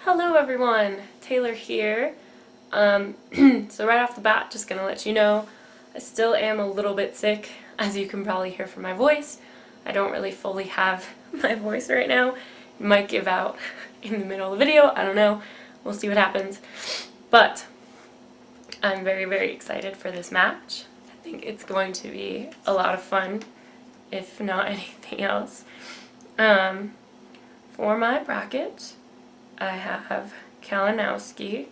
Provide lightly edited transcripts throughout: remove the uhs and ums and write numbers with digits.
Hello everyone, Taylor here. So right off the bat, just gonna let you know, I still am a little bit sick, as you can probably hear from my voice. I don't really fully have my voice right now. It might give out in the middle of the video, I don't know. We'll see what happens. But I'm very, very excited for this match. I think it's going to be a lot of fun, if not anything else. For my bracket, I have Kalinowski.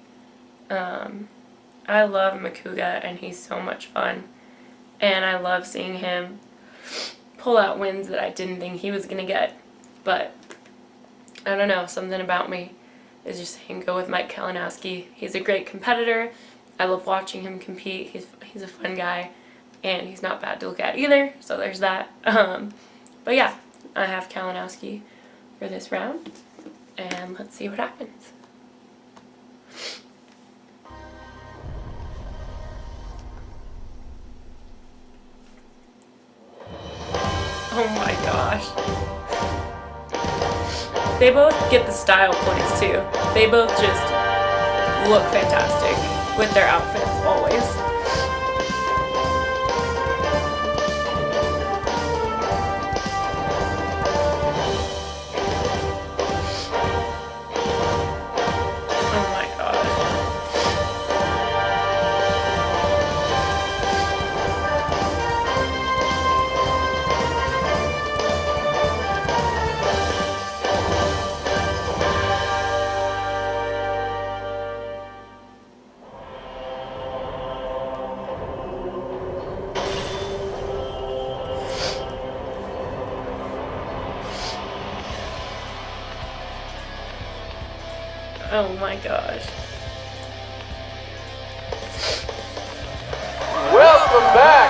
I love Macuga, and he's so much fun. And I love seeing him pull out wins that I didn't think he was going to get. But, I don't know, something about me is just saying go with Mike Kalinowski. He's a great competitor. I love watching him compete. He's a fun guy, and he's not bad to look at either, so there's that. But yeah, I have Kalinowski for this round, and let's see what happens. Oh my gosh. They both get the style points too. They both just look fantastic with their outfits always. Oh my gosh. Welcome back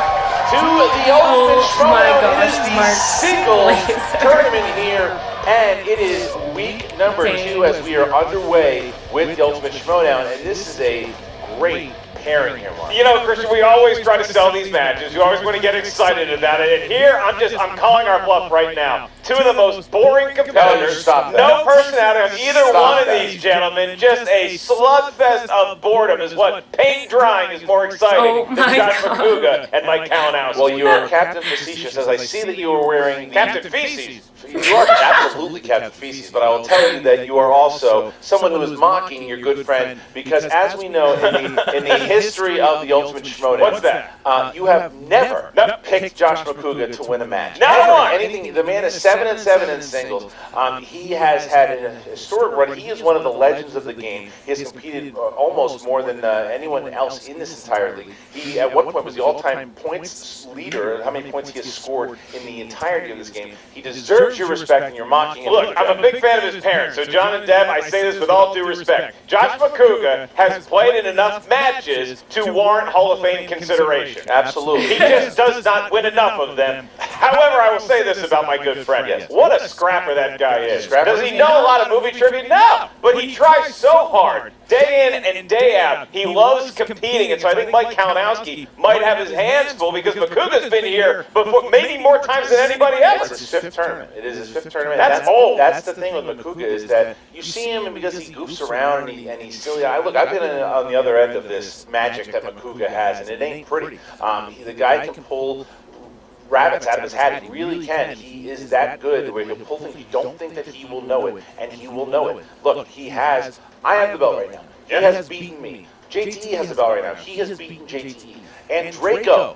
to the Ultimate Schmoedown. It is the singles tournament here, and it is week number 2 as we are underway with the Ultimate Schmoedown, and this is a great pairing here, Mark. You know, Christian, we always try to sell these matches. You always want to get excited about it. And here, I'm calling our bluff right now. Two of the most boring competitors. No personality on either one of these gentlemen. Just a slugfest of boredom is what paint drying is more exciting than Josh Macuga and Mike Kalinowski. Well, you are Captain Facetious, as I see that you are wearing the Captain Feces. You are absolutely Captain Feces, but I will tell you that you are also someone who is mocking your good friend, because as we know in the history of the Ultimate Schmoedown, what's that? You have never picked Josh Macuga to win a match. Anything. The man is 7-7 in singles. He has had a historic run. He is one of the legends of the game. He has competed almost more than anyone else in this entire league. He, at one point, was the all-time points leader, how many points he has scored in the entirety of this game. He deserves your respect, and you're mocking him. Look, I'm a big fan of his parents, so John and Deb, I say this with all due respect. Josh Macuga has played in enough matches to warrant Hall of Fame consideration. Absolutely. He just does not win enough of them. However, I will say this about my good friend. What a scrapper that guy is. Does he know a lot of movie trivia? No, but he tries so hard, day in and day out. He loves competing, and so I think Mike Kalinowski might have his hands full because Macuga's been here before, maybe more times than anybody else. It's his 5th tournament. It is his 5th tournament. That's old. That's the thing with Macuga, is that you see him, and because he goofs around and he's silly. Look, I've been on the other end of this magic that Macuga has, and it ain't pretty. The guy can pull rabbits out of his hat. He really can. He is that good where he'll pull things. You don't think that he will know it, and he will know it. Look, I have the belt right now. He has beaten me. JTE has the belt right now. He has beaten JTE. And Draco,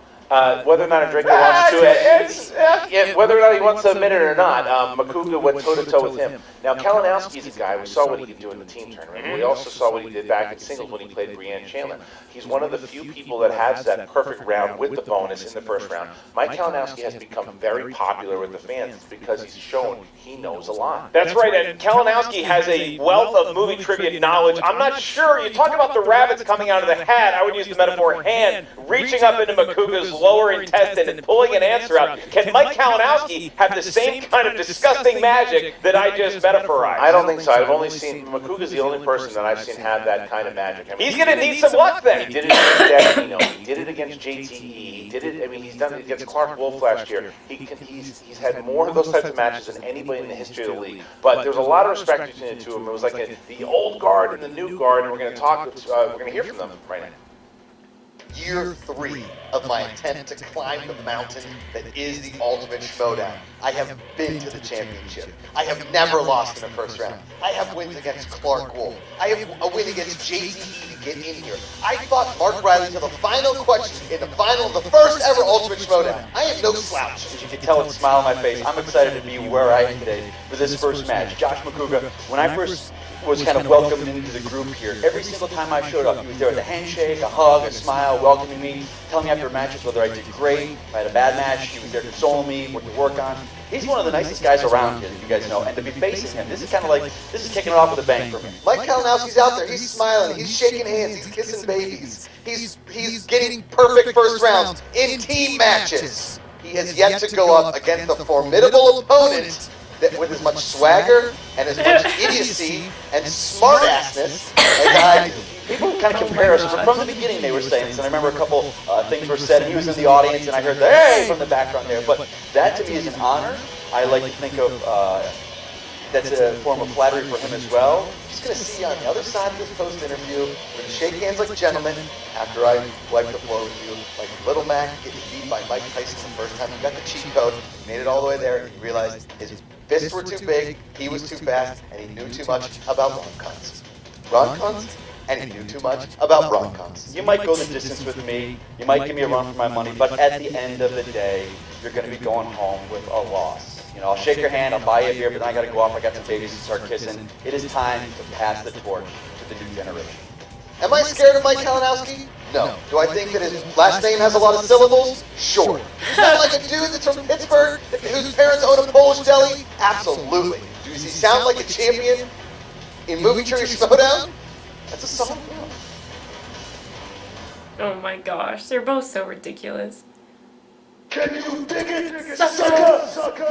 whether or not Draco wants to, whether or not he wants to admit it or not, Macuga went toe-to-toe with him. Now, Kalinowski is a guy, we saw what he could do in the team tournament. We also saw what he did back in singles when he played Brianne Chandler. He's one of the few people that has that perfect round with the bonus in the first round. Mike Kalinowski has become very popular with the fans because he's shown he knows a lot. That's right, and Kalinowski has a wealth of movie trivia knowledge. I'm not sure, you talk about the rabbits coming out of the hat, I would use the metaphor hand, reaching up into Macuga's lower intestine and pulling an answer out. Can Mike Kalinowski have the same kind of disgusting magic that I just metaphorized? I don't think so. I've only seen, Macuga's the only person that I've seen have that kind of magic. He's going to need some luck then. He did it against Destino. He did it against JTE. He did it. I mean, he's done it against Clark Wolf last year. He's had more of those types of matches than anybody in the history of the league. But there's a lot of respect between the two of them. It was like the old guard and the new guard, and we're going to talk. We're going to hear from them right now. Year 3 of my attempt to climb the mountain that is the ultimate Schmoedown. I have been to the championship. I have never lost in the first round. I have wins against Clark Wolf. I have a win against JTE to get in here. I fought Mark Riley to the final question in the final of the first ever Ultimate Schmoedown. I am no slouch. As you can tell, with a smile on my face, I'm excited to be where I am today for this first match. Josh Macuga, when I first was kind of welcomed into the group here, every single time I showed up, he was there with a handshake, a hug, a smile, welcoming me, telling me after matches whether I did great, if I had a bad match, he was there consoling me, what to work on. He's one of the nicest guys around here, you guys know, and to be facing him, this is kind of like, this is kicking it off with a bang for me. Mike Kalinowski's out there. He's smiling. He's shaking hands. He's kissing babies. He's getting perfect first rounds in team matches. He has yet to go up against a formidable opponent that with as much swagger and as much idiocy and smartassness as I do. People kind of compare us, from the beginning they were saying this, and I remember a couple things were said, and he was in the audience, and I heard the hey from the background there, but that to me is an honor. I like to think of, that's a form of flattery for him as well. Just going to see you on the other side of this post-interview. We're going to shake hands like gentlemen after I wipe the floor with you. Like Little Mac getting beat by Mike Tyson the first time he got the cheat code. He made it all the way there. He realized his fists were too big, he was too fast, and he knew too much about rom-coms. Rom-coms? And he knew too much about rom-coms. You might go the distance with me, you might give me a run for my money, but at the end of the day, you're going to be going home with a loss. You know, I'll shake your hand, I'll buy you a beer, but then I got to go off, I got some babies to start kissing. It is time to pass the torch to the new generation. Am I scared of Mike Kalinowski? No. Do I think that his last name has a lot of syllables? Sure. Does he sound like a dude that's from Pittsburgh, whose parents own a Polish deli? Absolutely. Does he sound like a champion in Movie Trivia Schmoedown? That's a solid film. Oh my gosh, they're both so ridiculous. Can you dig it? Sucker!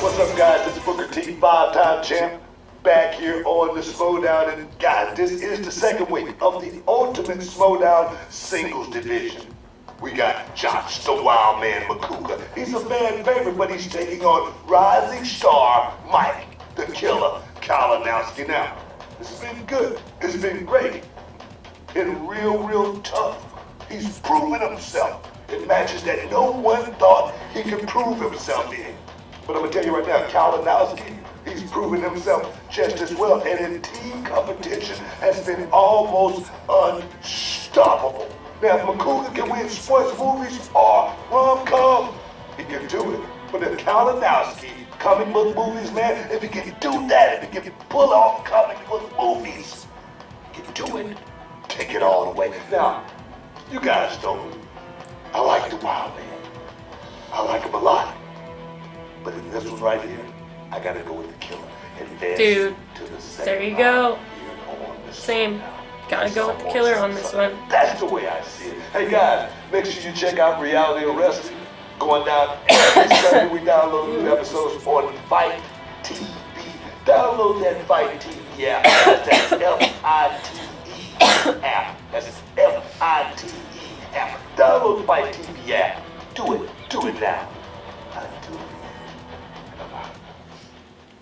What's up, guys? This is Booker T, 5-time champ, back here on the Schmoedown. And guys, this is the second week of the Ultimate Schmoedown Singles Division. We got Josh, the Wild Man Macuga. He's a fan favorite, but he's taking on rising star Mike, the Killer Kalinowski. Now, it's been good. It's been great. And real tough. He's proven himself in matches that no one thought he could prove himself in. But I'm gonna tell you right now, Kalinowski, he's proven himself just as well, and in team competition has been almost unstoppable. Now, if Macuga can win sports movies or rom-com, he can do it. But if Kalinowski, comic book movies, man, if he can do that, if he can pull off comic book movies, he can do it. Take it all the way. Now, you guys know me. I like the Wild Man. I like him a lot. But in this one right here, I gotta go with the Killer. Dude, there you go. Same. Gotta go with the Killer on this one. That's the way I see it. Hey guys, make sure you check out Reality of Wrestling. Going down every Sunday, we download new episodes on Fight TV. Download that Fight TV app. That's F-I-T-E app. That's F-I-T-E app. Download the Fight TV app. Do it. Do it now. Do it.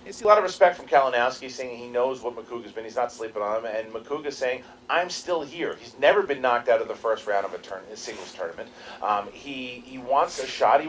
You see a lot of respect from Kalinowski, saying he knows what Macuga's been. He's not sleeping on him. And Macuga saying, I'm still here. He's never been knocked out of the first round of a singles tournament. He wants a shot.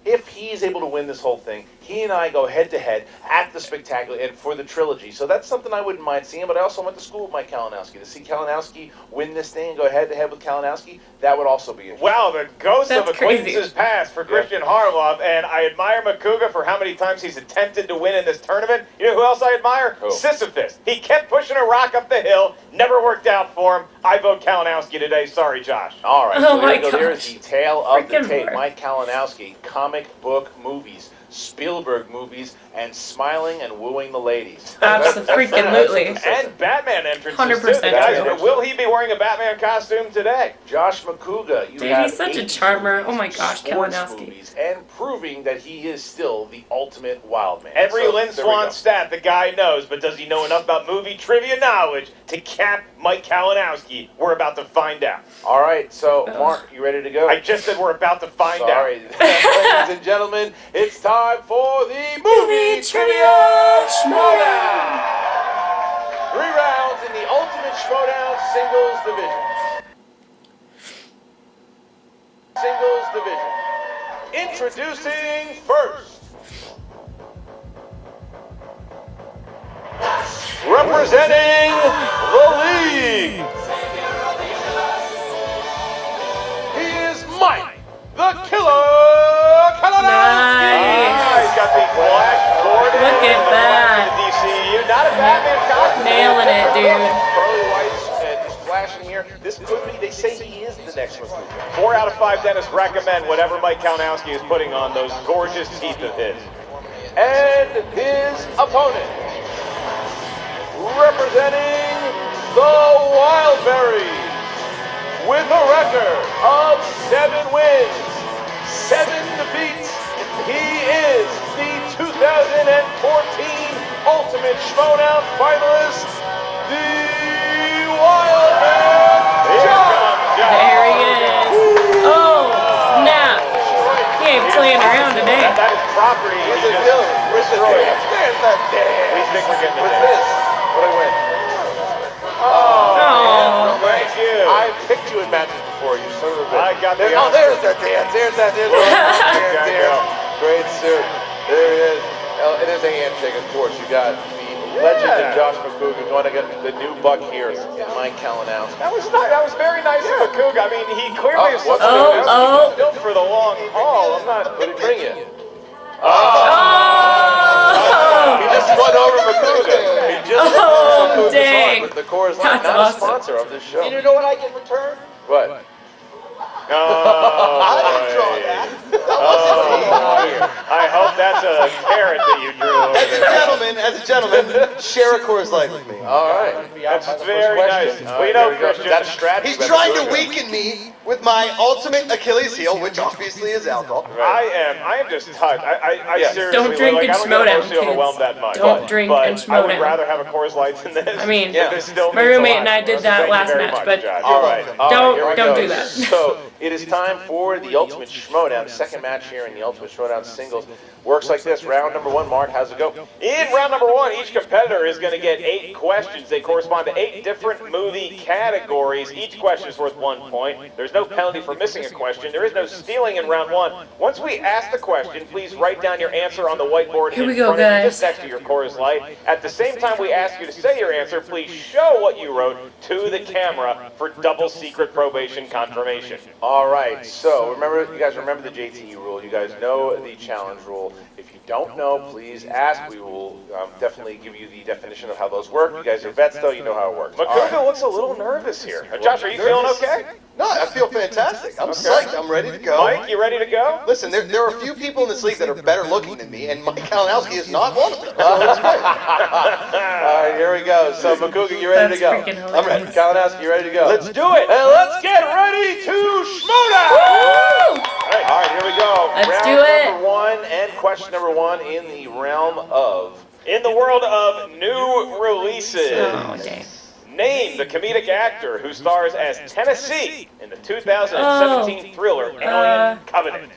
If he is able to win this whole thing, he and I go head-to-head at the Spectacular and for the trilogy. So that's something I wouldn't mind seeing, but I also went to school with Mike Kalinowski. To see Kalinowski win this thing and go head-to-head with Kalinowski, that would also be interesting. Wow, the ghost That's of acquaintances crazy. past for Christian Harloff, and I admire Macuga for how many times he's attempted to win in this tournament. You know who else I admire? Who? Sisyphus. He kept pushing a rock up the hill, never worked out for him. I vote Kalinowski today. Sorry, Josh. All right, Oh so my there you go. There's gosh. the tale of the Freaking tape. Lord. Mike Kalinowski coming comic book movies, Spielberg movies, and smiling and wooing the ladies. Absolutely. And Batman entrances 100% too. The guy- true. Will he be wearing a Batman costume today? Josh Macuga, you Dude, have he's such a 8 charmer. Oh my movies, gosh, sports Kalinowski. movies, and proving that he is still the ultimate wild man. Every So, Lynn there we Swan go. stat the guy knows, but does he know enough about movie trivia knowledge to cap Mike Kalinowski? We're about to find out. All right, so Mark, you ready to go? I just said we're about to find Sorry. out. Ladies and gentlemen, it's time for the Movie Trivia Schmoedown! 3 rounds in the Ultimate Schmoedown Singles Division. Singles Division. Introducing first. Representing the league. He is Mike, the Killer Kalinowski. Nice. He's got the Flash Gordon. Look at that. The DCU. Not a Batman costume. Nailing it, dude. Pearly whites and just flashing here. This could be, they say he is the next one. 4 out of 5 dentists recommend whatever Mike Kalinowski is putting on those gorgeous teeth of his. And his opponent, representing the Wildberries, with a record of 7 wins, 7 defeats. He is the 2014 Ultimate Schmoedown finalist, the Wildman John. There he is. Oh, snap. He ain't playing around today. That is property. Where's He the just villain? Where's the destroyed. dance? There's the dance. We think we're getting the What's dance. this? What do I win? Oh. Thank you. I picked you in matches before, you son of a bitch. I got the Oh, there's the dance. There's that. There's that. There you go. Great suit. There it is. Oh, it is a handshake, of course. You got the legend of Josh Macuga going to get the new buck here in Mike Kalinowski. That was nice. That was very nice of Macuga. I mean, he clearly is what's something this? that's built for the long haul. I'm not. What did he bring you? Oh. He just won over Macuga. He just Oh, won Macuga's dang. heart with the Coors Light. That's Not awesome. a sponsor of this show. You know what I get in return? What? Oh, I didn't draw boy. that. That wasn't me. I hope that's a carrot that you drew over there. As a gentleman, share a Coors Light with me. All right. That's very nice. Well, you know, Christian, That's strategy. He's trying to weaken me with my ultimate Achilles heel, which obviously is alcohol. I am just touched. I Yeah. seriously, Don't drink like, and I don't get Schmoedown, emotionally overwhelmed kids. that much. Don't But- drink but and I would Schmoedown. rather have a Coors Light than this. I mean, But this still my means a roommate lot. and I did So that thank you last very match, much, but Josh. All right. All Don't- right, here we don't go. do that. So it is time for the Ultimate Schmoedown. Second match here in the Ultimate Schmoedown singles. Works like this. Round number 1, Mark, how's it go? In round number 1, each competitor is going to get 8 questions. They correspond to 8 different movie categories. Each question is worth 1 point. There's no penalty for missing a question. There is no stealing in round 1. Once we ask the question, please write down your answer on the whiteboard Here we in go, front of you, guys. just next to your Coors Light. At the same time we ask you to say your answer, please show what you wrote to the camera for double secret probation confirmation. All right. So remember, you guys remember the JTE rule. You guys know the challenge rule. If you don't know, please ask. We will definitely give you the definition of how those work. You guys are vets, though. You know how it works. All Macuga right. looks a little nervous here. Josh, are you feeling okay? No, I feel fantastic. I'm psyched. I'm ready to go. Mike, you ready to go? Listen, there are a few people in this league that are better looking than me, and Mike Kalinowski is not one of them. So that's great. All right, here we go. So, Macuga, you ready That's to go? freaking hilarious. I'm ready. Kalinowski, you ready to go? Let's do it. And let's get ready to Schmoedown! Woo! All right, here we go. Let's Round do it. number 1 and question number 1 in the realm of... In the world of new releases, Oh, dang. name the comedic actor who stars as Tennessee in the 2017 thriller Alien Covenant.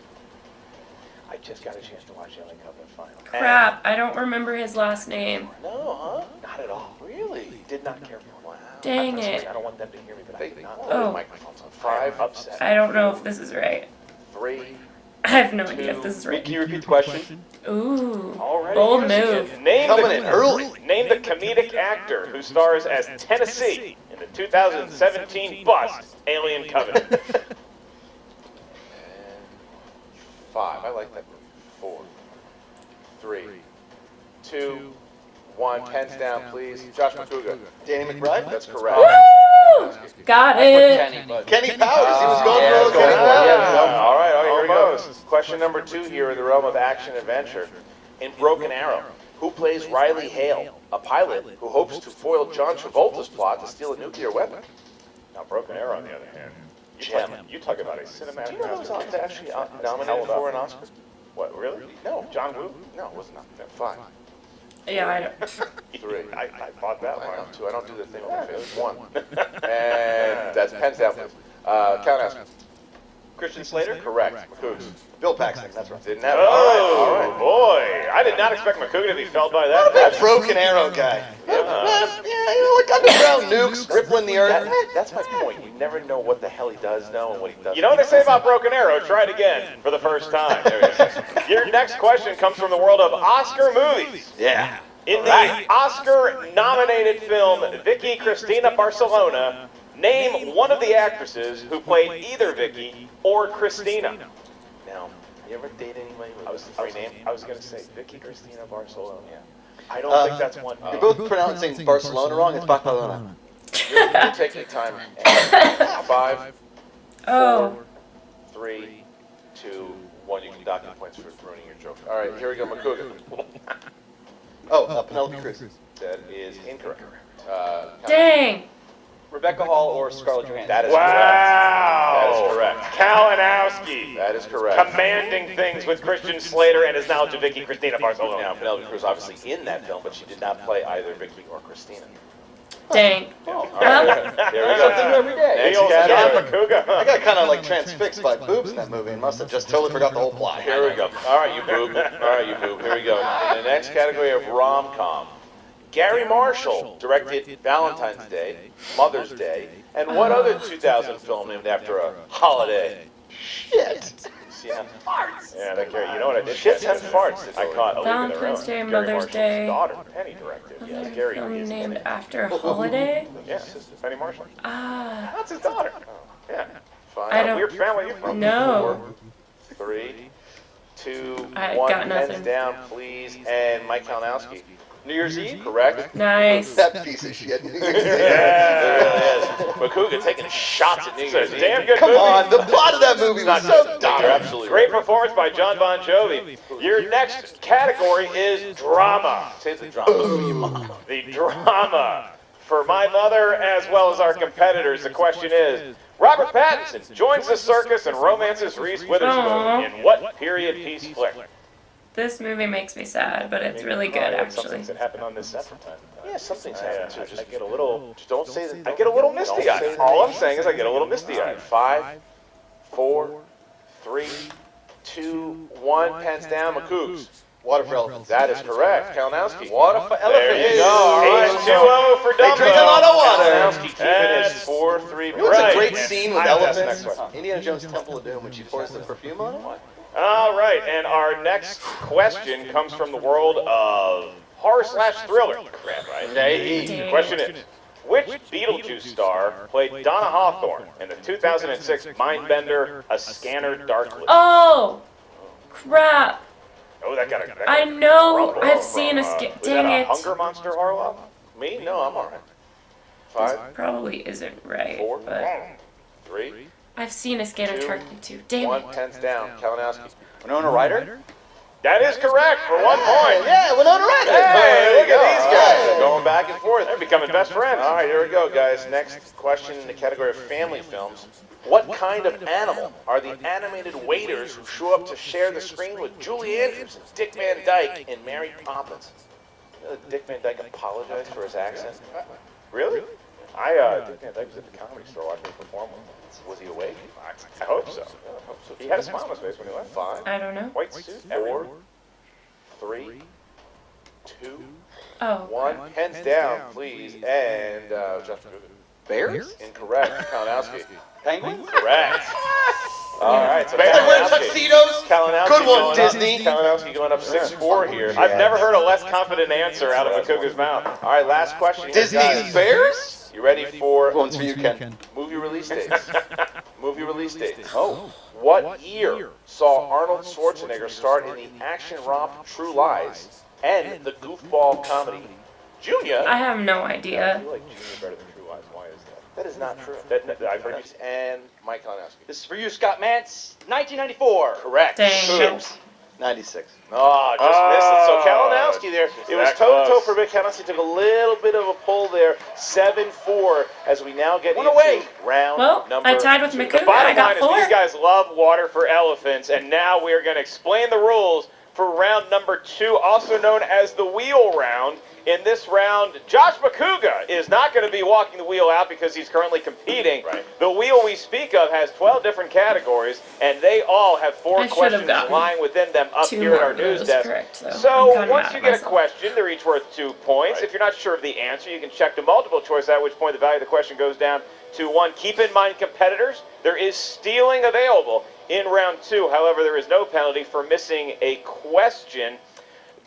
I just got a chance to watch Alien Covenant finally. Crap, I don't remember his last name. No, huh? Not at all. Really? Did not care for a while. Dang I'm sorry, it. I don't want them to hear me, but I They, did not. Oh. microphone's on 5, I'm upset. I don't know if this is right. 3. I have no idea if this is right. Can you repeat the question? Ooh, Already bold using move. it. Name Coming the, in early. Name the comedic actor who stars as Tennessee in the 2017 bust Alien Covenant. And 5. I like that. 4. 3. 2. 1. Pens down, please. Josh Macuga. Danny McBride? That's correct. Woo! Got it. Kenny Powers. He was going Yeah, for a let's little go. Kenny Powers. Yeah, all right, here we go. goes. Question number 2 here in the realm of action-adventure. In Broken Arrow, who plays Riley Hale, a pilot who hopes to foil John Travolta's plot to steal a nuclear weapon? Now, Broken Arrow, on the other hand. Jim. You talk about a cinematic Do you know that was masterpiece. actually nominated for an Oscar? What, really? No. John Woo? No, it was not. 5, Yeah, I don't. 3. I thought that I know, one. 2. I don't do the thing on my face. 1. And that's pens down, please. Kalinowski. Christian Slater? Correct. Macuga. Bill Paxton, that's right. Didn't have it. Oh, All right. boy. I did not expect Macuga to be felled by What that. about Broken Arrow guy? Yeah, you know, like underground nukes rippling the earth. That's my point. You never know what the hell he does know and what he doesn't. You know what they say about Broken Arrow? Try it again for the first time. There it is. Your next question comes from the world of Oscar movies. Yeah. In the Oscar-nominated film Vicky Cristina Barcelona, name one of the actresses who played either Vicky or Cristina. Now, you ever date anybody with I was three names? going to say Vicky Cristina Barcelona. Yeah. I don't think that's one name. You're both pronouncing Barcelona wrong. It's Barcelona. You take your time. 5, Oh. 3, 2, 1. You can dock your points for ruining your joke. All right, here we go, Macuga. Oh, Penelope Cruz. That is incorrect. Dang. Rebecca Hall or Scarlett Johansson? That is Wow. correct. Kalinowski. That is correct. Commanding things with Christian Slater and his knowledge of Vicky Cristina Now, Barcelona. Penelope Cruz obviously in that film, but she did not play either Vicky or Christina. Dang. All Well- right, here we Something go. new every day. Next John category. Macuga. I got kind of like transfixed by boobs in that movie and must have just totally forgot the whole plot. Here we go. All right, you boob. All right, you boob. Here we go. In the next category of rom-com, Gary Marshall directed Valentine's Day, Mother's Day, and what other 2000 film named after a holiday? Shit. See how Yeah, that Gary, you know what I did? Shits catch? and farts. I caught a League of Their Own. Valentine's Day, Gary Mother's Marshall's Day. daughter, Penny, directed. Yes, Another Gary film is named Penny. after a holiday? Yes, Penny Marshall. Ah. That's his daughter. Yeah. Five, I don't- Weird family you're from. No. 3, 2, I 1. got Pens nothing. down, please. And Mike Kalinowski. New Year's Eve? Correct? Nice. That piece of shit. There it is. Macuga taking shots at New It's a Year's Eve. damn good Come movie. on, the plot of that movie was so dumb. You're absolutely Great right. performance by John Bon Jovi. Your next category is drama. Say the drama for your mom. The drama. For my mother as well as our competitors, the question is, Robert Pattinson joins the circus and romances Reese Witherspoon Aw. in what period piece flick? This movie makes me sad, but it's really good, Some actually. things that happen on this set from time to time. Yeah, something's happened too. I Just get a little, just don't say that. I get a little Don't say misty-eyed. the All I'm name. saying is I get a little All misty-eyed. right, 5, 4, 3, 2, 1. Pens down, Macuga. Water for elephants. That is correct. Kalinowski. Water for There elephants. you go. All right. H2O for They Dumbo. drink a lot of water. Kalinowski keeping And- his 4-3. You know what's Right. a great scene with I guess elephants? next one. Indiana Jones' Temple of Doom when she pours the perfume on it. All right, and our next question comes from the world of horror/thriller. Crap, right? Hey. Dang. Question is, which Beetlejuice star played Donna Hawthorne in the 2006 Mindbender: A Scanner Darkly? Oh! Crap. Oh, that got a. I know. rumble I've seen a from, sca- was dang that a it. Hunger Monster Harlow? Me? No, I'm all right. 5, Probably isn't right, 4, but 3, I've seen a Scanner Two, Darkly too. Damn 1. it. Pens down. Kalinowski. Winona Ryder? That is correct for 1 point. Yeah, Winona Ryder. Hey, look at these guys. They're going back and forth. They're becoming best friends. All right, here we go, guys. Next question in the category of family films. What kind of animal are the animated waiters who show up to share the screen with Julie Andrews and Dick Van Dyke in Mary Poppins? You know that Dick Van Dyke apologized for his accent? Really? I Dick Van Dyke was at the Comedy Store watching me perform with him. Was he awake? I hope so. He had a smile on his face when he left. 5, I don't know. White suit. 4, 3, 2, Oh. 1. Pens down, please. And Jeff Bears? Incorrect. Kalinowski. Penguins? Correct. All right, so They're wearing Kalinowski. tuxedos. Kalinowski Good one, going up- Disney. Kalinowski going up 6-4 here. I've never heard a less confident answer out of Macuga's mouth. All right, last question. here, Disney's guys. Bears? You ready for One's for you, Ken. movie release dates? Movie release dates. Oh. What year saw Arnold Schwarzenegger star in the action romp True Lies and the goofball comedy Junior? I have no I idea. feel like Junior better than True Lies. Why is that? That is not true. I've heard you say. And Mike Kalinowski. This is for you, Scott Mance. 1994. Correct. Dang. Shit. 96. Oh, just missed it. So Kalinowski there. It was that toe-to-toe close. for Vic. Kalinowski took a little bit of a pull there. 7-4 as we now get One into away. round Well, number I tied with 2. Macuga. The bottom I got line is 4. these guys love water for elephants, and now we're going to explain the rules for round number 2, also known as the wheel round. In this round, Josh Macuga is not going to be walking the wheel out because he's currently competing. Right. The wheel we speak of has 12 different categories, and they all have 4 I should have questions gotten lying within them up 2 here at more our of news those desk. correct, so I'm So kinda once mad you at get a myself. question, they're each worth 2 points. Right. If you're not sure of the answer, you can check the multiple choice, at which point the value of the question goes down to 1. Keep in mind, competitors, there is stealing available in round 2. However, there is no penalty for missing a question.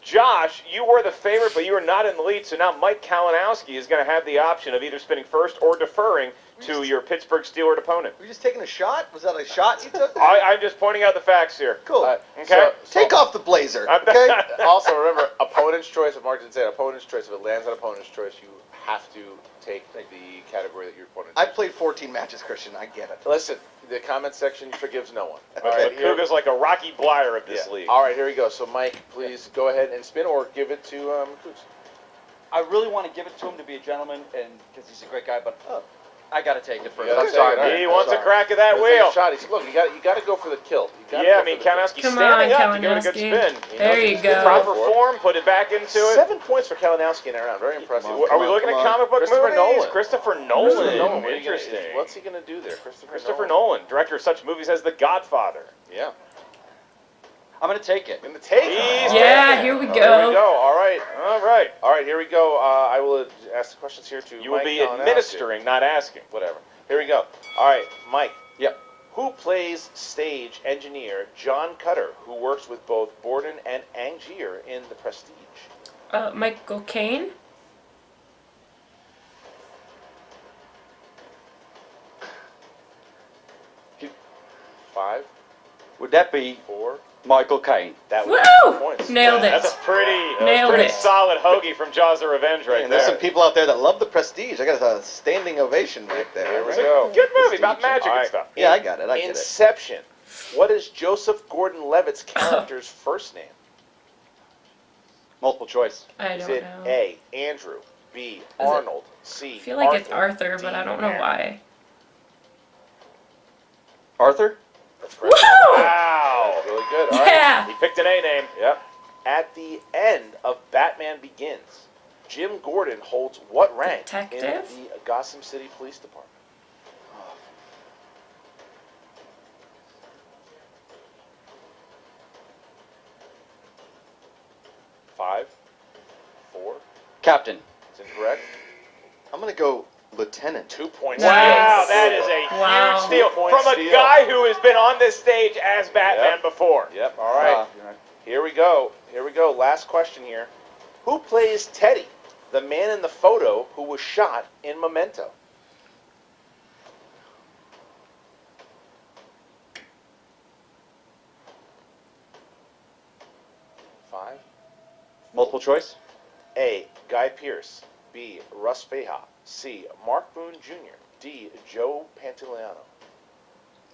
Josh, you were the favorite, but you were not in the lead, so now Mike Kalinowski is going to have the option of either spinning first or deferring to your Pittsburgh Steelers opponent. Were you just taking a shot? Was that a shot you took? I'm just pointing out the facts here. Cool. Okay. Take off the blazer, okay? Also, remember, opponent's choice. If Mark didn't say it, opponent's choice. If it lands on opponent's choice, you have to take the category that your opponent. I played 14 matches, Christian. I get it. Listen, the comment section forgives no one. All right, here- Macuga's like a Rocky Blyer of this yeah. league. All right, here we go. So, Mike, please go ahead and spin, or give it to Cougs. I really want to give it to him to be a gentleman, and because he's a great guy, but I got to take it first. Yeah, I'm that's sorry. all right. He wants a Sorry. crack at that Let's take a wheel. shot. He said, look, you got to go for the kill. You gotta Yeah, go I mean, for the kill. Kalinowski's Come standing on, up to give it a good Kalinowski. spin. There you go. Proper form, put it back into it. 7 points for Kalinowski in that round. Very impressive. Are we looking at comic book Christopher movies? Nolan. Christopher Christopher Nolan. Nolan. What are you gonna- Interesting. What's he going to do there? Christopher Nolan, director of such movies as The Godfather. Yeah. I'm going to take it. In the take. He's Yeah, taking it. here we There we go. go. All right. All right. All right, here we go. I will ask the questions here to You will Mike be Kalinowski. administering, not asking. Whatever. Here we go. All right, Mike. Yep. Who plays stage engineer John Cutter, who works with both Borden and Angier in The Prestige? Michael Caine. Five, Would that be 4. Michael Caine? That was Woo! points. Nailed it. That's a pretty Nailed it. solid hoagie from Jaws of Revenge right And there's there. some people out there that love the Prestige. I got a standing ovation right there. Here we It's a go. good movie about magic All and right. stuff. Yeah, I got it. I get it. Inception. What is Joseph Gordon-Levitt's character's first name? Multiple choice. I Is don't it know. A, Andrew, B, it- Arnold, C, I feel like it's Arthur, but D, I don't know Aaron? why. Arthur? That's correct. Woo! Wow. That's really good. All right. Yeah. He picked an A name. Yep. At the end of Batman Begins, Jim Gordon holds what rank Detective? in the Gotham City Police Department? Five, 4. Captain. It's incorrect. I'm going to go lieutenant. 2 points. Wow, Nice. that is a Wow. huge steal 2 point from a steal. guy who has been on this stage as Batman Yep. before. Yep. All right. You're right. Here we go. Here we go. Last question here. Who plays Teddy, the man in the photo who was shot in Memento? Five. Multiple choice? A. Guy Pearce. B. Russ Feha. C. Mark Boone Jr. D. Joe Pantoliano.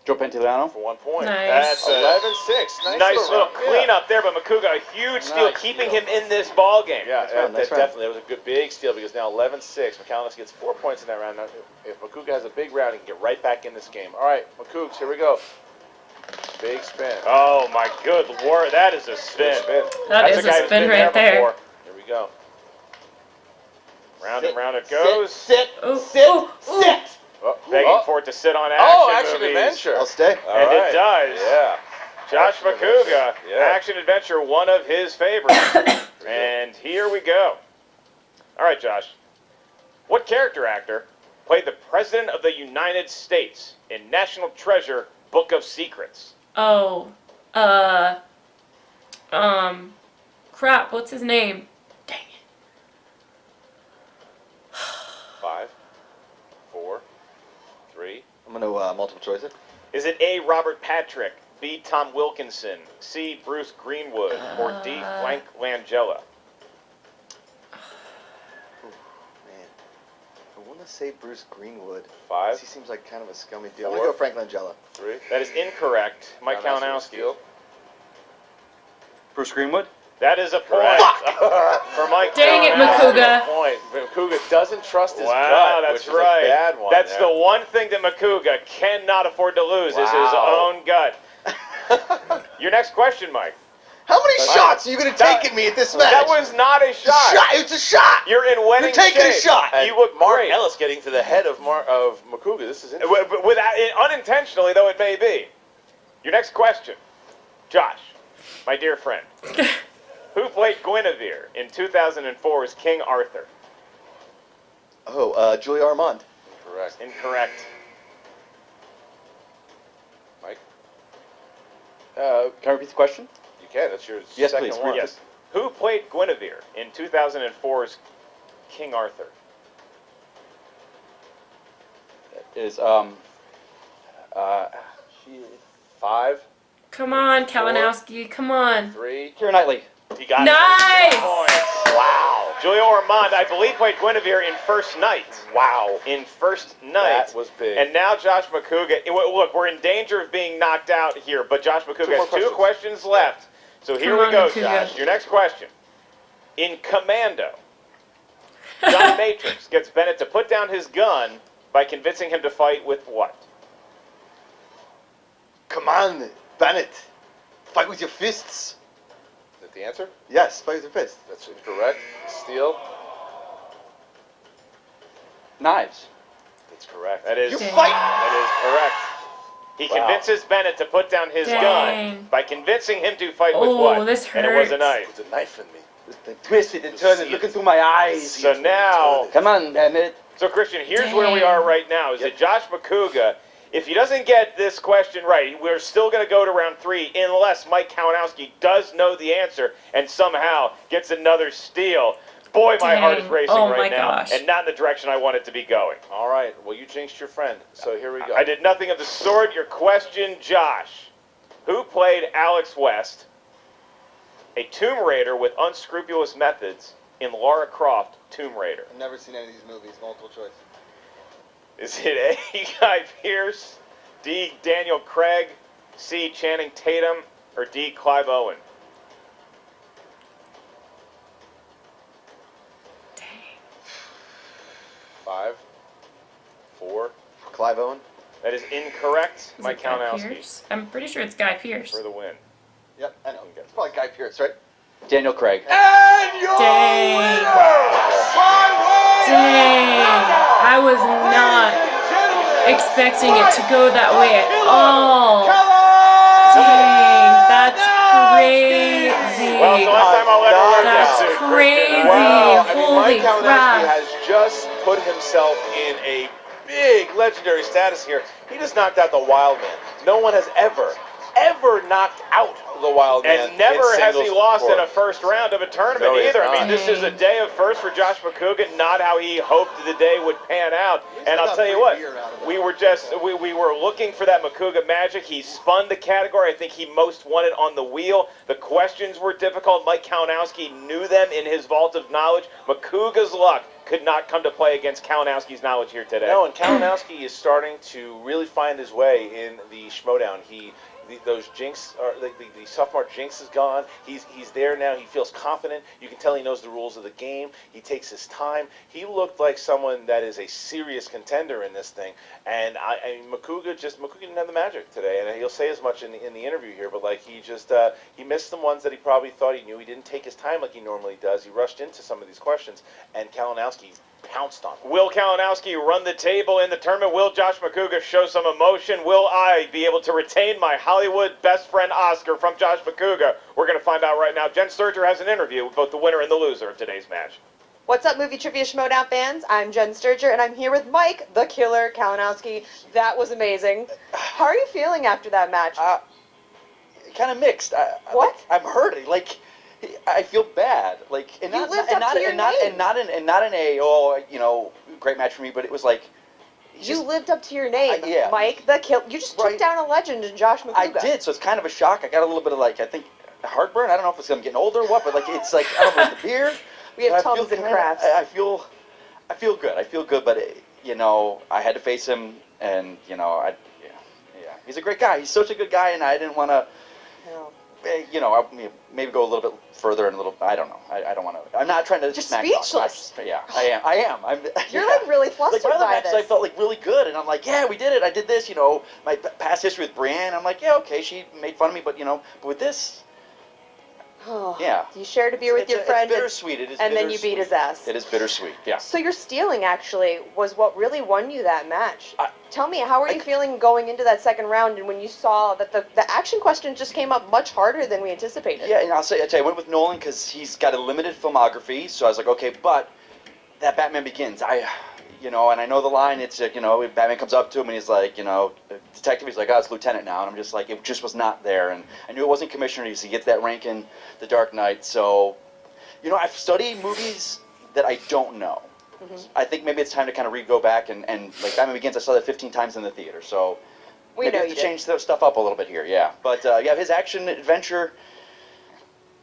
Joe Pantoliano? For 1 point. Nice. That's a 11-6. nice little round. cleanup there, but Macuga, a huge steal, Nice keeping steal. him in this ball game. Yeah, Nice round, nice round. definitely. That was a good big steal because now 11-6. Macuga gets 4 points in that round. Now, if Macuga has a big round, he can get right back in this game. All right, Macuga, here we go. Big spin. Oh my good lord, that is a spin. Big spin. That That's is a guy a who's spin been right there. before. Here we go. Round and round it goes. Sit, Ooh, sit, ooh, ooh. sit. Oh, Begging oh. for it to sit on action Oh, action movies. adventure. I'll stay. All And it right. does. Yeah. Josh Action Macuga, adventure. Yeah. action adventure, one of his favorites. And here we go. All right, Josh. What character actor played the President of the United States in National Treasure: Book of Secrets? Oh, crap, what's his name? Dang it. 5, 4, 3. I'm going to multiple choice it. Is it A. Robert Patrick, B. Tom Wilkinson, C. Bruce Greenwood, or D. Frank Langella? Man. I wonder gonna say Bruce Greenwood. 5. He seems like kind of a scummy dude. I'm gonna go Frank Langella. 3. That is incorrect. Mike Kalinowski. Bruce Greenwood? That is a point for Mike. Dang it, Kalinowski. Macuga. Point. Macuga doesn't trust his Wow, gut, that's which is right. a bad one. That's there. the one thing that Macuga cannot afford to lose is his Wow. own gut. Your next question, Mike. How many shots are you gonna take at me at this match? That was not a shot. It's a shot. You're in winning You're taking a shape. shot. And You look Mark great. Ellis getting to the head of Macuga. This is interesting. Without, unintentionally, though it may be. Your next question, Josh, my dear friend, who played Guinevere in 2004's King Arthur? Oh, Julia Armand. Correct. Incorrect. Mike, Can I repeat the question? you can. That's your Yes, second please. one. Yes. Who played Guinevere in 2004's King Arthur? Is 5, Come on, Kalinowski. Come on. 3. Keira Knightley. He got Nice! Points. Wow. Julia Ormond, I believe, played Guinevere in First Night. it. Wow. In First Night. That was big. And now Josh Macuga. Look, we're in danger of being knocked out here, but Josh Macuga Two more has 2 questions. questions left. So here Come we on, go, Macuga. Josh. Your next question. In Commando, John Matrix gets Bennett to put down his gun by convincing him to fight with what? Come on, Bennett. Fight with your fists. Is that the answer? Yes, fight with your fists. That's incorrect. Steel. Knives. That's correct. That is You Dang. fight. That is correct. He Wow. convinces Bennett to put down his Dang. gun by convincing him to fight with Oh, what? this And it was a hurts. knife. There's a knife in me. Twisted and turning, looking through my eyes. So now, Come on, Bennett. so Christian, here's where we Dang. are right now. Is that Josh Macuga, if he doesn't get this question right, we're still going to go to round 3 unless Mike Kalinowski does know the answer and somehow gets another steal. Boy, my heart is Dang. racing Oh right my now, gosh. and not in the direction I want it to be going. All right. Well, you jinxed your friend. So here we go. I did nothing of the sort. Your question, Josh. Who played Alex West, a Tomb Raider with unscrupulous methods, in Lara Croft, Tomb Raider? I've never seen any of these movies. Multiple choice. Is it A, Guy Pearce, D, Daniel Craig, C, Channing Tatum, or D, Clive Owen? Dang. 5, 4. Clive Owen. That is incorrect. Is Mike it Guy Kalinowski Pearce? I'm pretty sure it's Guy Pearce. for the win. Yep, I know. It's probably Guy Pearce, right? Daniel Craig. And your Dang. Dang. I was not expecting it to go that way at all. Dang, that's crazy. Well, it's the last time I'll ever work That's out too, crazy. Christian. Wow. I mean, Holy Mike Kalinowski crap. has just put himself in a big legendary status here. He just knocked out the Wild Man. No one has ever knocked out the Wild Man. And never in has he singles lost before. in a first round of a tournament No, he has either. I mean, not. this is a day of first for Josh Macuga, not how he hoped the day would pan out. And I'll tell you what, we were looking for that Macuga magic. He spun the category. I think he most wanted on the wheel. The questions were difficult. Mike Kalinowski knew them in his vault of knowledge. Macuga's luck could not come to play against Kalinowski's knowledge here today. No, and Kalinowski is starting to really find his way in the Schmoedown. Those jinx, or the sophomore jinx is gone. He's there now. He feels confident. You can tell he knows the rules of the game. He takes his time. He looked like someone that is a serious contender in this thing. And I mean, Macuga didn't have the magic today, and he'll say as much in the interview here. But like he missed some ones that he probably thought he knew. He didn't take his time like he normally does. He rushed into some of these questions, and Kalinowski pounced on him. Will Kalinowski run the table in the tournament? Will Josh Macuga show some emotion? Will I be able to retain my Hollywood best friend Oscar from Josh Macuga? We're going to find out right now. Jen Sturger has an interview with both the winner and the loser of today's match. What's up, Movie Trivia Schmoedown fans? I'm Jen Sturger, and I'm here with Mike, the Killer Kalinowski. That was amazing. How are you feeling after that match? Kind of mixed. What? I'm hurting. Like, I feel bad. Like, and You not, lived and up not, to your and not, name. and not in a great match for me. But it was like, You lived up to your name, yeah. Mike, the Killer. You just Right. took down a legend in Josh Macuga. I did. So it's kind of a shock. I got a little bit of I think heartburn. I don't know if it's I'm getting older or what, but it's like I don't know if it's the beer. We have But I Tums feel and kinda- Crafts. I feel good. I feel good, but you know, I had to face him, and you know, yeah, he's a great guy. He's such a good guy, and I didn't want to, No. you know, maybe go a little bit further and a little. I don't know. I don't want to. I'm not trying to Just smack speechless. talk. Yeah, I am. You're like really flustered like my other by matches, this. I felt like really good, and I'm like, yeah, we did it. I did this. You know, my past history with Brienne. I'm like, yeah, okay, she made fun of me, but you know, but with this, Oh, yeah. You shared a beer with your friend, It's bittersweet. It is and then you beat his ass. It is bittersweet. Yeah. So your stealing actually was what really won you that match. I- Tell me, how are you feeling going into that second round, and when you saw that the action question just came up much harder than we anticipated? Yeah, and I tell you, I went with Nolan because he's got a limited filmography. So I was like, okay, but that Batman Begins, you know, and I know the line. It's you know, Batman comes up to him and he's like, you know, detective. He's like, oh, it's lieutenant now, and I'm just like, it just was not there, and I knew it wasn't commissioner because he gets that rank in The Dark Knight. So, you know, I've studied movies that I don't know. Mm-hmm. I think maybe it's time to kind of go back and like Batman Begins. I saw that 15 times in the theater, so We maybe know I have you to did. change stuff up a little bit here. Yeah, but yeah, his action adventure.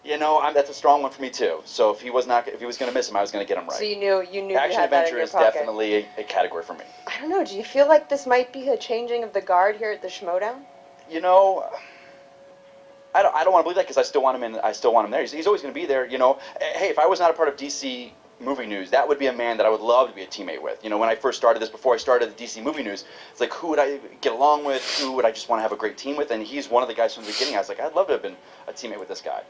You know, that's a strong one for me too. So if he was going to miss him, I was going to get him right. So you knew you Action had that in adventure your is pocket. definitely a category for me. I don't know. Do you feel like this might be a changing of the guard here at the Schmoedown? You know, I don't want to believe that because I still want him in. I still want him there. He's always going to be there. You know, hey, if I was not a part of DC Movie News, that would be a man that I would love to be a teammate with. You know, when I first started this, before I started the DC Movie News, it's like, who would I get along with? Who would I just want to have a great team with? And he's one of the guys from the beginning. I was like, I'd love to have been a teammate with this guy.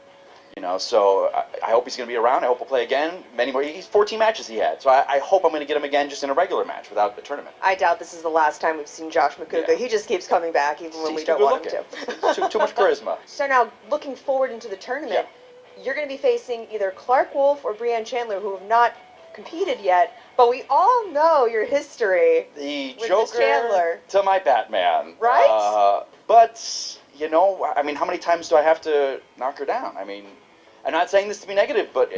You know, so I hope he's going to be around. I hope we'll play again. Many more. He's 14 matches he had, so I hope I'm going to get him again just in a regular match without the tournament. I doubt this is the last time we've seen Josh Macuga. Yeah. He just keeps coming back even when He's we too don't good want him looking. to. too much charisma. So now, looking forward into the tournament, you're going to be facing either Clark Wolf or Brienne Chandler, who have not competed yet, but we all know your history The with Joker the Chandler. to my Batman. Right? But, you know, I mean, how many times do I have to knock her down? I mean, I'm not saying this to be negative, but,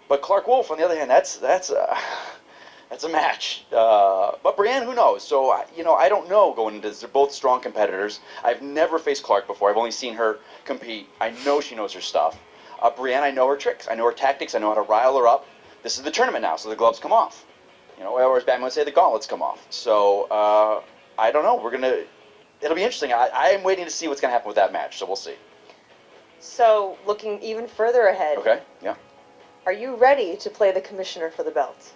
but Clark Wolf, on the other hand, that's a match. But Brienne, who knows? So, you know, I don't know going into this. They're both strong competitors. I've never faced Clark before. I've only seen her compete. I know she knows her stuff. Brienne, I know her tricks. I know her tactics. I know how to rile her up. This is the tournament now, so the gloves come off. You know, or as Batman would say, the gauntlets come off. So, I don't know. It'll be interesting. I am waiting to see what's going to happen with that match, so we'll see. So, looking even further ahead, Okay? Yeah. are you ready to play the commissioner for the belt?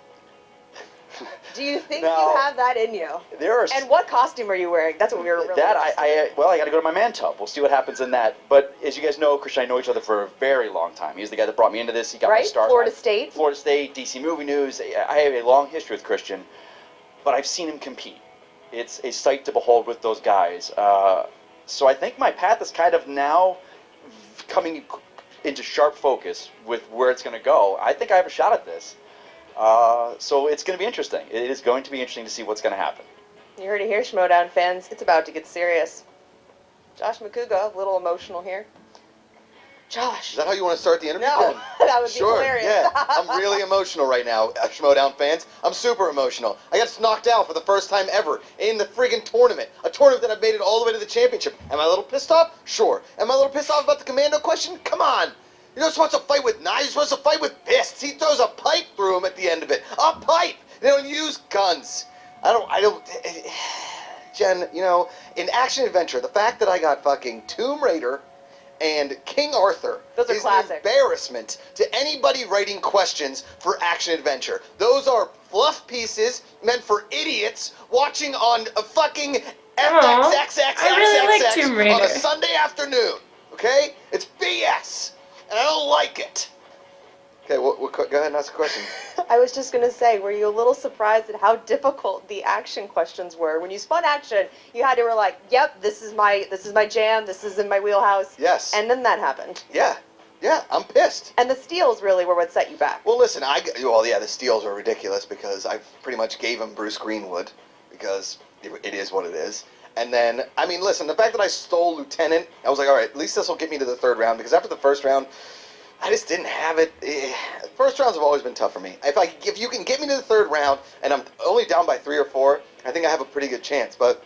Do you think No. you have that in you? There are And what costume are you wearing? That's what we were really that interested in. I got to go to my man tub. We'll see what happens in that. But as you guys know, Christian and I know each other for a very long time. He's the guy that brought me into this. He got my Right? start. Florida State? Florida State, DC Movie News. I have a long history with Christian, but I've seen him compete. It's a sight to behold with those guys. So I think my path is kind of now coming into sharp focus with where it's going to go. I think I have a shot at this. So it's going to be interesting. It is going to be interesting to see what's going to happen. You heard it here, Schmoedown fans. It's about to get serious. Josh Macuga, a little emotional here. Josh. Is that how you want to start the interview? No, that would be Sure, hilarious. yeah. I'm really emotional right now, Schmoedown fans. I'm super emotional. I got knocked out for the first time ever in the friggin' tournament. A tournament that I've made it all the way to the championship. Am I a little pissed off? Sure. Am I a little pissed off about the commando question? Come on. You're not supposed to fight with knives. You're supposed to fight with fists. He throws a pipe through him at the end of it. A pipe! They don't use guns. I don't... Jen, you know, in action adventure, the fact that I got fucking Tomb Raider and King Arthur Those are is classic. an embarrassment to anybody writing questions for action adventure. Those are fluff pieces meant for idiots watching on a fucking I really like Tomb Raider. on a Sunday afternoon. Okay? It's BS. And I don't like it. Okay, go ahead and ask a question. I was just going to say, were you a little surprised at how difficult the action questions were? When you spun action, you had to were like, yep, this is my jam, this is in my wheelhouse. Yes. And then that happened. Yeah, I'm pissed. And the steals really were what set you back. Well, listen, the steals are ridiculous because I pretty much gave him Bruce Greenwood because it is what it is. And then, I mean, listen, the fact that I stole Lieutenant, I was like, all right, at least this will get me to the third round because after the first round, I just didn't have it. First rounds have always been tough for me. If you can get me to the third round and I'm only down by 3 or 4, I think I have a pretty good chance. But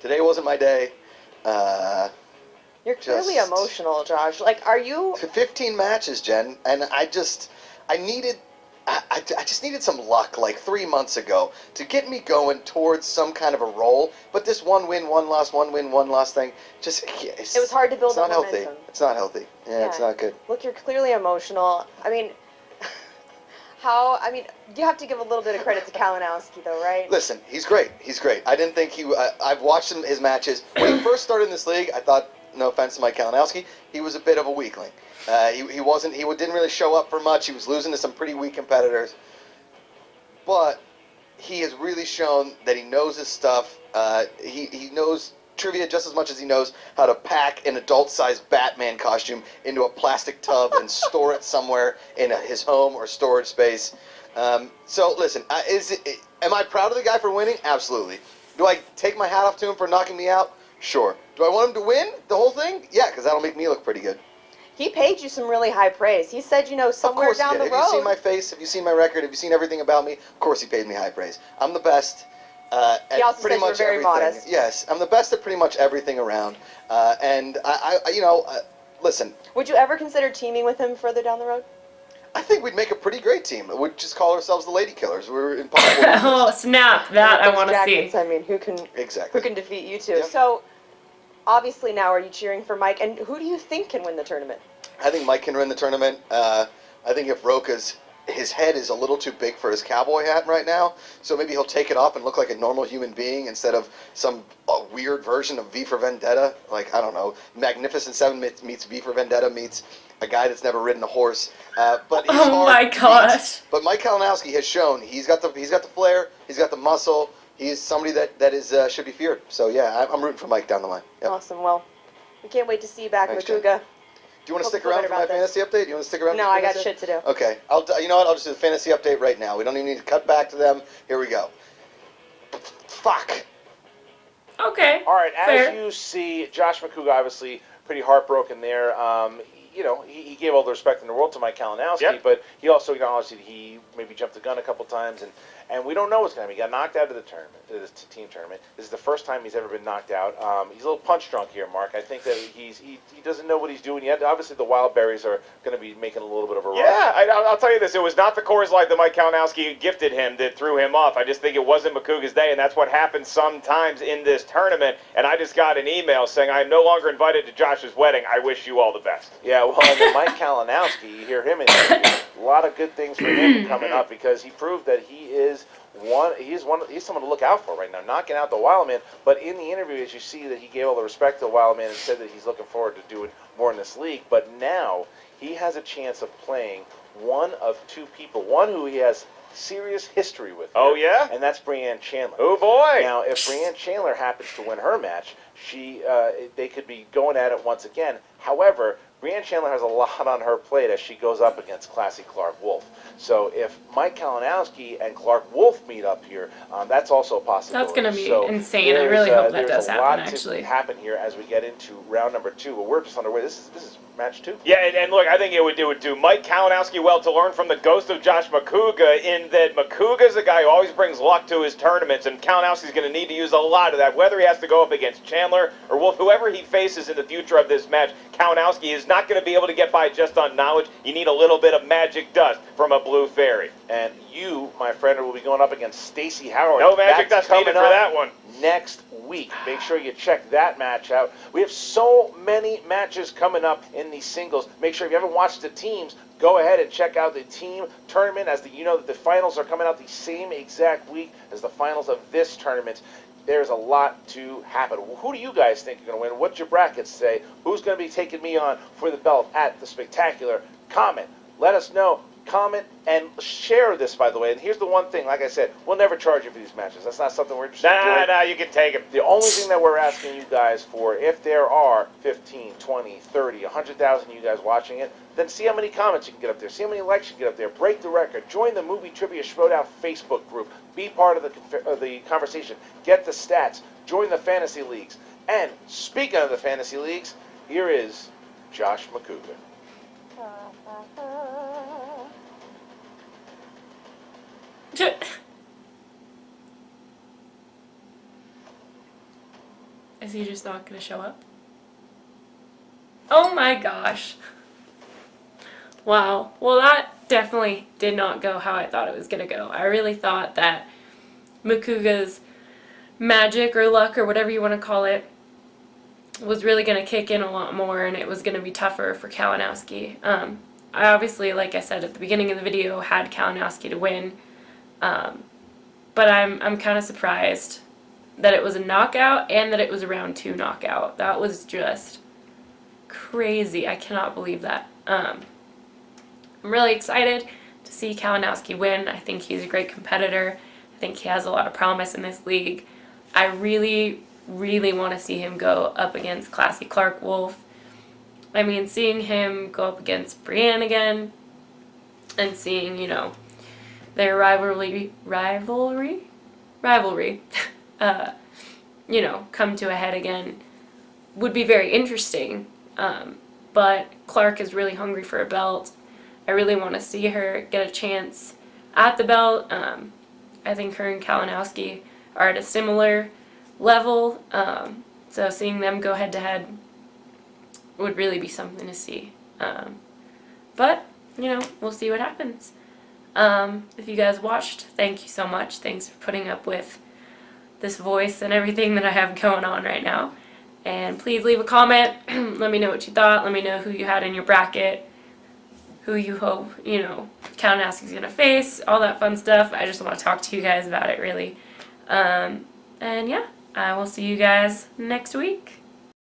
today wasn't my day. You're clearly just- emotional, Josh. Like, are you... 15 matches, Jen, and I needed I just needed some luck like 3 months ago to get me going towards some kind of a roll. But this one win, one loss, one win, one loss thing, just It was hard to build it's up not healthy. momentum. It's not healthy. Yeah, it's not good. Look, you're clearly emotional. I mean, you have to give a little bit of credit to Kalinowski, though, right? Listen, he's great. He's great. I didn't think he. I've watched his matches. When he first started in this league, I thought, no offense to Mike Kalinowski, he was a bit of a weakling. He wasn't. He didn't really show up for much. He was losing to some pretty weak competitors. But he has really shown that he knows his stuff. He knows trivia just as much as he knows how to pack an adult-sized Batman costume into a plastic tub and store it somewhere in his home or storage space. So listen, am I proud of the guy for winning? Absolutely. Do I take my hat off to him for knocking me out? Sure. Do I want him to win the whole thing? Yeah, because that'll make me look pretty good. He paid you some really high praise. He said, somewhere Of course down he the did. road. Have you seen my face? Have you seen my record? Have you seen everything about me? Of course he paid me high praise. I'm the best. He also pretty said you were much very everything. modest. Yes, I'm the best at pretty much everything around. And listen. Would you ever consider teaming with him further down the road? I think we'd make a pretty great team. We'd just call ourselves the Lady Killers. We're impossible. Oh, snap. That I Those want to see. jackets, I mean, who can Exactly. defeat you two? Yep. So, obviously now, are you cheering for Mike? And who do you think can win the tournament? I think Mike can win the tournament. I think if his head is a little too big for his cowboy hat right now, so maybe he'll take it off and look like a normal human being instead of some weird version of V for Vendetta. Like, I don't know, Magnificent Seven meets V for Vendetta meets a guy that's never ridden a horse. But he's Oh hard my to beat. gosh. But Mike Kalinowski has shown he's got the flair, he's got the muscle. He's somebody that is should be feared. So yeah, I'm rooting for Mike down the line. Yep. Awesome. Well, we can't wait to see you back, Thanks, Macuga. Do you want to Hope stick you feel around better for my about this. fantasy update? You want to stick around? No, for I got fantasy? shit to do. Okay, you know what? I'll just do the fantasy update right now. We don't even need to cut back to them. Here we go. Fuck. Okay. All right, as fair. you see, Josh Macuga obviously pretty heartbroken there. He gave all the respect in the world to Mike Kalinowski, but he also acknowledged that he maybe jumped the gun a couple times, and we don't know what's going to happen. He got knocked out of the tournament, this team tournament. This is the first time he's ever been knocked out. He's a little punch drunk here, Mark. I think that he doesn't know what he's doing yet. Obviously, the wild berries are going to be making a little bit of a rush. Yeah, I'll tell you this. It was not the Coors Light that Mike Kalinowski gifted him that threw him off. I just think it wasn't Macuga's day, and that's what happens sometimes in this tournament. And I just got an email saying, I am no longer invited to Josh's wedding. I wish you all the best. Yeah, well, and then Mike Kalinowski, you hear him in there, a lot of good things for him coming up because he proved that he's someone to look out for right now, knocking out the Wild Man. But in the interview, as you see that he gave all the respect to the Wild Man and said that he's looking forward to doing more in this league. But now he has a chance of playing one of two people, one who he has serious history with. Oh, here, yeah? and that's Breanne Chandler. Oh, boy. Now, if Breanne Chandler happens to win her match, they could be going at it once again. However, Breanne Chandler has a lot on her plate as she goes up against Classy Clark Wolf. So if Mike Kalinowski and Clark Wolf meet up here, that's also a possibility. That's going to be So insane. I really hope that does there's a happen, lot actually. to happen here as we get into round number 2. But we're just underway. This is match 2. Yeah, and look, I think it would do Mike Kalinowski well to learn from the ghost of Josh Macuga in that Macuga's a guy who always brings luck to his tournaments, and Kalinowski's going to need to use a lot of that. Whether he has to go up against Chandler or Wolf, whoever he faces in the future of this match, Kalinowski is not going to be able to get by just on knowledge. You need a little bit of magic dust from a blue fairy. And you, my friend, will be going up against Stacey Howard. No magic That's dust needed coming for up that one. next week. Make sure you check that match out. We have so many matches coming up in these singles. Make sure if you haven't watched the teams, go ahead and check out the team tournament as you know that the finals are coming out the same exact week as the finals of this tournament. There's a lot to happen. Who do you guys think are going to win? What's your brackets say? Who's going to be taking me on for the belt at the Spectacular? Comment. Let us know. Comment and share this, by the way. And here's the one thing, like I said, we'll never charge you for these matches. That's not something we're interested in doing. Nah, you can take him. The only thing that we're asking you guys for, if there are 15, 20, 30, 100,000 of you guys watching it, then see how many comments you can get up there. See how many likes you can get up there. Break the record. Join the Movie Trivia Schmoedown Facebook group. Be part of the conversation. Get the stats. Join the fantasy leagues. And speaking of the fantasy leagues, here is Josh Macuga. Is he just not going to show up? Oh my gosh. Wow. Well, that definitely did not go how I thought it was going to go. I really thought that Macuga's magic or luck or whatever you want to call it was really going to kick in a lot more, and it was going to be tougher for Kalinowski. I obviously, like I said at the beginning of the video, had Kalinowski to win, but I'm kind of surprised that it was a knockout and that it was a round 2 knockout. That was just crazy. I cannot believe that. I'm really excited to see Kalinowski win. I think he's a great competitor. I think he has a lot of promise in this league. I really, really want to see him go up against Classy Clark Wolf. I mean, seeing him go up against Brienne again and seeing, you know, their rivalry, you know, come to a head again would be very interesting. But Clark is really hungry for a belt. I really want to see her get a chance at the belt. I think her and Kalinowski are at a similar level, so seeing them go head to head would really be something to see. But, you know, we'll see what happens. If you guys watched, thank you so much. Thanks for putting up with this voice and everything that I have going on right now. And please leave a comment. Let me know what you thought. Let me know who you had in your bracket, who you hope, you know, Kalinowski's going to face, all that fun stuff. I just want to talk to you guys about it, really. And yeah, I will see you guys next week.